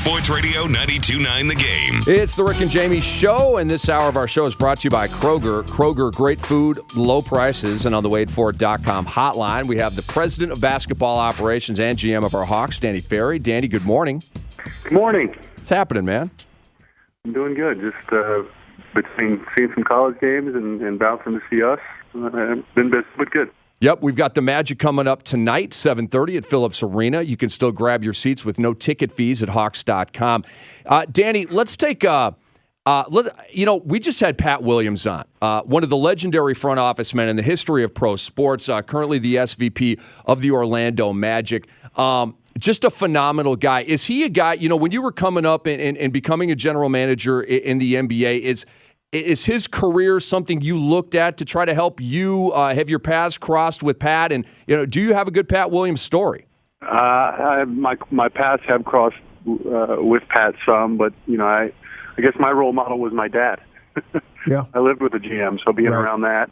Sports Radio 92.9 The Game. It's the Rick and Jamie Show, and this hour of our show is brought to you by Kroger. Kroger, great food, low prices, and on the waitfor.com hotline, we have the president of basketball operations and GM of our Hawks, Danny Ferry. Danny, good morning. Good morning. What's happening, man? I'm doing good. Just between seeing some college games and bouncing to see us. Been busy, but good. Yep, we've got the Magic coming up tonight, 7:30 at Phillips Arena. You can still grab your seats with no ticket fees at Hawks.com. Danny, let's take we just had Pat Williams on, one of the legendary front office men in the history of pro sports, currently the SVP of the Orlando Magic. Just a phenomenal guy. Is he a guy, when you were coming up and becoming a general manager in the NBA, is his career something you looked at to try to help you have your paths crossed with Pat? And do you have a good Pat Williams story? My paths have crossed with Pat some, but I guess my role model was my dad. Yeah, I lived with a GM, so being around that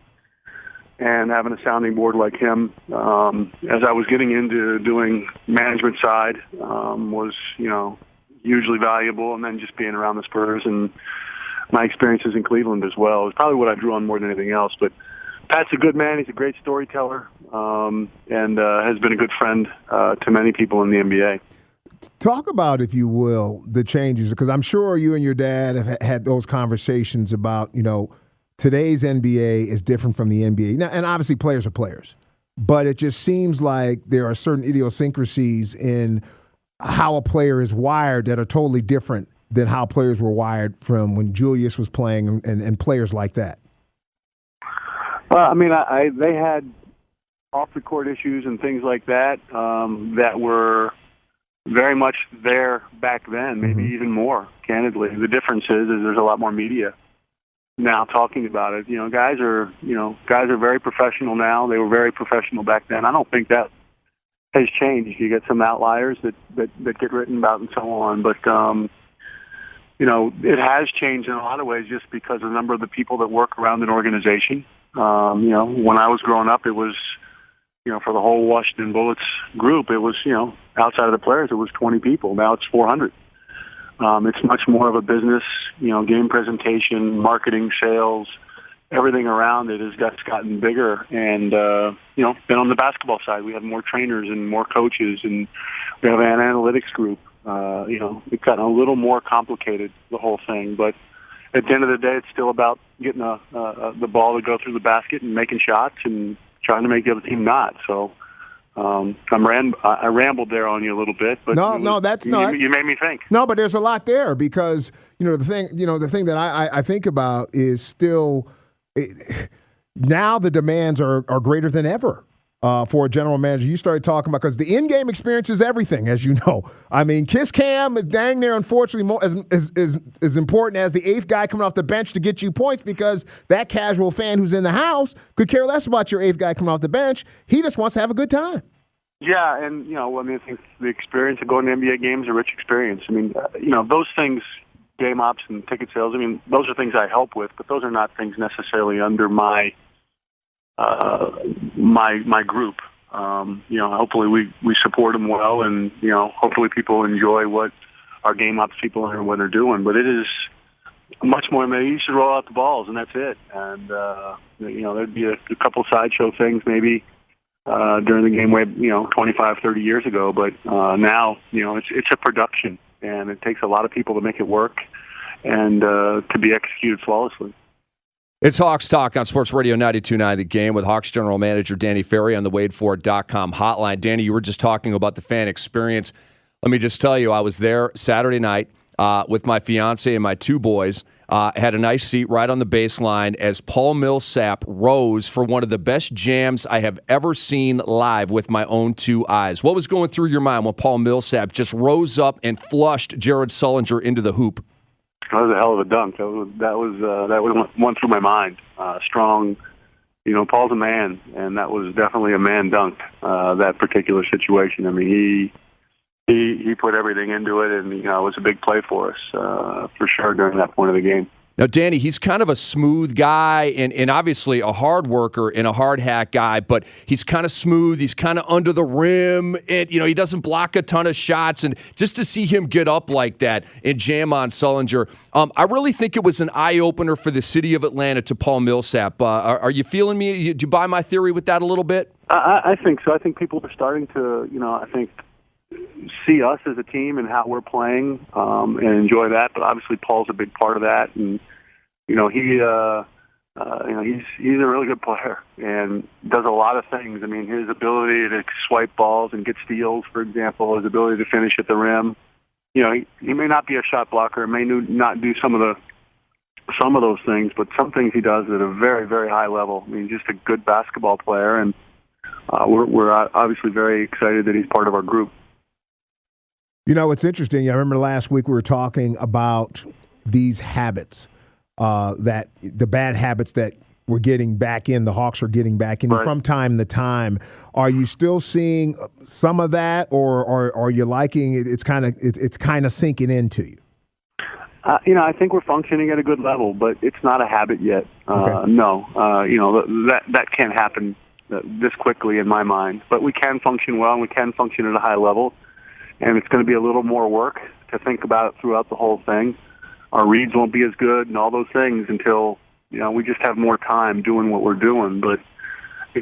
and having a sounding board like him, as I was getting into doing management side, was hugely valuable, and then just being around the Spurs and my experiences in Cleveland as well is probably what I drew on more than anything else. But Pat's a good man. He's a great storyteller, and has been a good friend to many people in the NBA. Talk about, if you will, the changes, because I'm sure you and your dad have had those conversations about, today's NBA is different from the NBA. Now, and obviously players are players, but it just seems like there are certain idiosyncrasies in how a player is wired that are totally different than how players were wired from when Julius was playing and players like that. Well, they had off-the-court issues and things like that that were very much there back then, maybe even more, candidly. The difference is there's a lot more media now talking about it. Guys are very professional now. They were very professional back then. I don't think that has changed. You get some outliers that get written about and so on, but it has changed in a lot of ways just because of the number of the people that work around an organization. When I was growing up, it was, for the whole Washington Bullets group, it was, outside of the players, it was 20 people. Now it's 400. It's much more of a business, game presentation, marketing, sales, everything around it has gotten bigger. And, then on the basketball side, we have more trainers and more coaches, and we have an analytics group. It's gotten a little more complicated, the whole thing. But at the end of the day, it's still about getting the ball to go through the basket and making shots and trying to make the other team not. So I rambled there on you a little bit, but no, that's not. You made me think. No, but there's a lot there because the thing that I think about is still now the demands are greater than ever. For a general manager, you started talking about, because the in-game experience is everything, as you know. Kiss cam is dang near, unfortunately, more as important as the eighth guy coming off the bench to get you points, because that casual fan who's in the house could care less about your eighth guy coming off the bench. He just wants to have a good time. Yeah, and I think the experience of going to NBA games is a rich experience. Those things, game ops and ticket sales. Those are things I help with, but those are not things necessarily under my group. Hopefully we support them well, and hopefully people enjoy what our game ops people are and what they're doing. But it is much more. You should roll out the balls, and that's it. And there'd be a couple sideshow things maybe during the game way 25, 30 years ago. But now it's a production, and it takes a lot of people to make it work and to be executed flawlessly. It's Hawks Talk on Sports Radio 92.9 The Game with Hawks General Manager Danny Ferry on the waitfor.com hotline. Danny, you were just talking about the fan experience. Let me just tell you, I was there Saturday night with my fiance and my two boys. Had a nice seat right on the baseline as Paul Millsap rose for one of the best jams I have ever seen live with my own two eyes. What was going through your mind when Paul Millsap just rose up and flushed Jared Sullinger into the hoop? That was a hell of a dunk. That went through my mind. Strong, Paul's a man, and that was definitely a man dunk. That particular situation. He put everything into it, and it was a big play for us for sure during that point of the game. Now, Danny, he's kind of a smooth guy and obviously a hard worker and a hard hat guy, but he's kind of smooth. He's kind of under the rim, and he doesn't block a ton of shots. And just to see him get up like that and jam on Sullinger, I really think it was an eye opener for the city of Atlanta to Paul Millsap. Are you feeling me? Do you buy my theory with that a little bit? I think so. I think people are starting to, I think, see us as a team and how we're playing and enjoy that. But obviously, Paul's a big part of that, and he's a really good player and does a lot of things. I mean, his ability to swipe balls and get steals, for example, his ability to finish at the rim. He may not be a shot blocker, may not do some of those things, but some things he does at a very, very high level. I mean, just a good basketball player, and we're obviously very excited that he's part of our group. It's interesting. I remember last week we were talking about these habits, that the bad habits that we're getting back in, the Hawks are getting back in from time to time. Are you still seeing some of that, or are you liking it? It's kind of sinking into you. I think we're functioning at a good level, but it's not a habit yet. Okay. No, that can't happen this quickly in my mind. But we can function well, and we can function at a high level. And it's going to be a little more work to think about throughout the whole thing. Our reads won't be as good and all those things until, we just have more time doing what we're doing. But,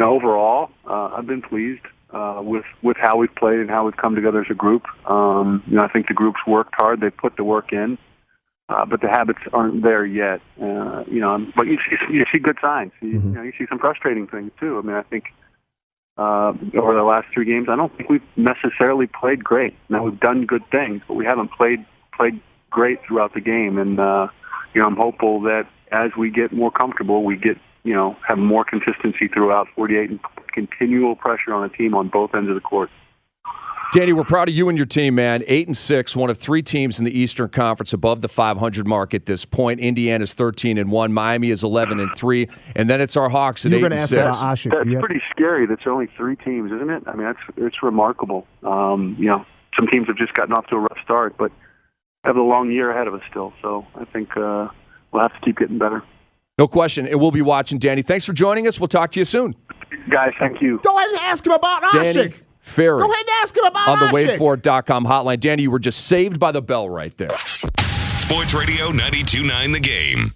overall, I've been pleased with how we've played and how we've come together as a group. I think the group's worked hard. They've put the work in. But the habits aren't there yet. But you see good signs. You see some frustrating things, too. I mean, I think over the last 3 games, I don't think we've necessarily played great. Now, we've done good things, but we haven't played great throughout the game. And, I'm hopeful that as we get more comfortable, we get, have more consistency throughout 48 and continual pressure on the team on both ends of the court. Danny, we're proud of you and your team, man. 8-6, one of 3 teams in the Eastern Conference above the 500 mark at this point. Indiana's 13-1, Miami is 11-3, and then it's our Hawks at 8-6. That's pretty scary. That's only 3 teams, isn't it? I mean, it's remarkable. Some teams have just gotten off to a rough start, but have a long year ahead of us still. So I think we'll have to keep getting better. No question, and we'll be watching. Danny, thanks for joining us. We'll talk to you soon. Guys, thank you. Go ahead and ask him about Ashik. Ferry. Go ahead and ask him about on the Ashik. waitforit.com hotline. Danny, you were just saved by the bell right there. Sports Radio 92.9 The Game.